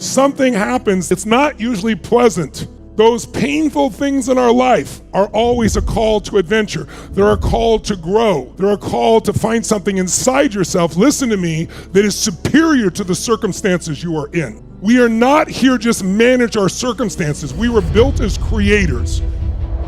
something happens. It's not usually pleasant. Those painful things in our life are always a call to adventure. They're a call to grow. They're a call to find something inside yourself, listen to me, that is superior to the circumstances you are in. We are not here just manage our circumstances. We were built as creators.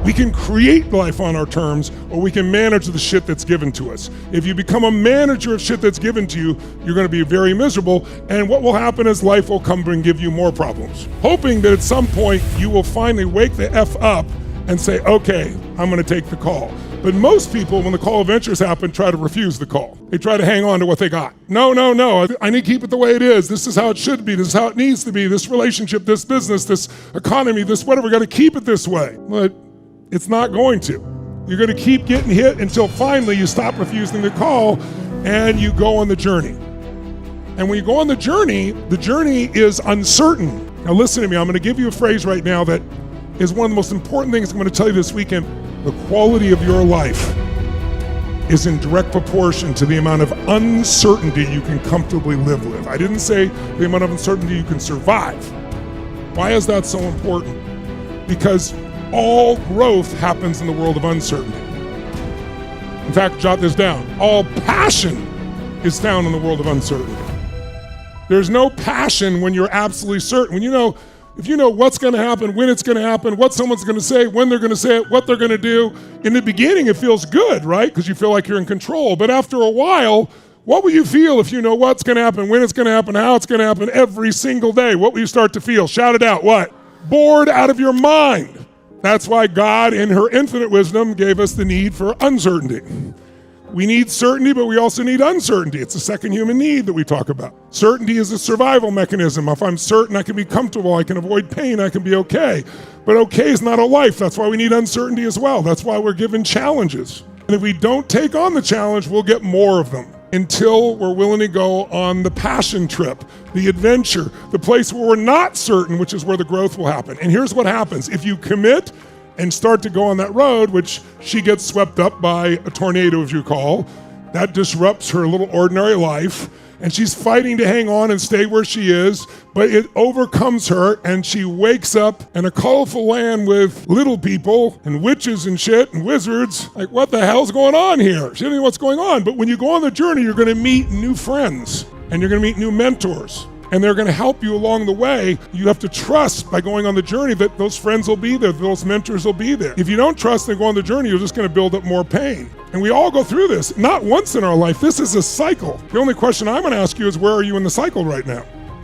We can create life on our terms, or we can manage the shit that's given to us. If you become a manager of shit that's given to you, you're gonna be very miserable, and what will happen is life will come and give you more problems. Hoping that at some point you will finally wake the F up and say, okay, I'm gonna take the call. But most people, when the call of ventures happen, try to refuse the call. They try to hang on to what they got. No, I need to keep it the way it is. This is how it should be. This is how it needs to be. This relationship, this business, this economy, this whatever, gotta keep it this way. But it's not going to. You're going to keep getting hit until finally you stop refusing the call and you go on the journey. And when you go on the journey is uncertain. Now listen to me, I'm going to give you a phrase right now that is one of the most important things I'm going to tell you this weekend. The quality of your life is in direct proportion to the amount of uncertainty you can comfortably live with. I didn't say the amount of uncertainty you can survive. Why is that so important? Because all growth happens in the world of uncertainty. In fact, jot this down. All passion is found in the world of uncertainty. There's no passion when you're absolutely certain. If you know what's going to happen, when it's going to happen, what someone's going to say, when they're going to say it, what they're going to do. In the beginning, it feels good, right? Because you feel like you're in control. But after a while, what will you feel if you know what's going to happen, when it's going to happen, how it's going to happen every single day? What will you start to feel? Shout it out. What? Bored out of your mind. That's why God, in her infinite wisdom, gave us the need for uncertainty. We need certainty, but we also need uncertainty. It's a second human need that we talk about. Certainty is a survival mechanism. If I'm certain I can be comfortable, I can avoid pain, I can be okay. But okay is not a life. That's why we need uncertainty as well. That's why we're given challenges. And if we don't take on the challenge, we'll get more of them until we're willing to go on the passion trip, the adventure, the place where we're not certain, which is where the growth will happen. And here's what happens. If you commit and start to go on that road, which she gets swept up by a tornado, as you call, that disrupts her little ordinary life. And she's fighting to hang on and stay where she is, but it overcomes her and she wakes up in a colorful land with little people and witches and shit and wizards. Like, what the hell's going on here? She doesn't know what's going on. But when you go on the journey, you're going to meet new friends and you're going to meet new mentors. And they're going to help you along the way. You have to trust by going on the journey that those friends will be there, those mentors will be there. If you don't trust and go on the journey, you're just going to build up more pain. And we all go through this, not once in our life. This is a cycle. The only question I'm going to ask you is, where are you in the cycle right now?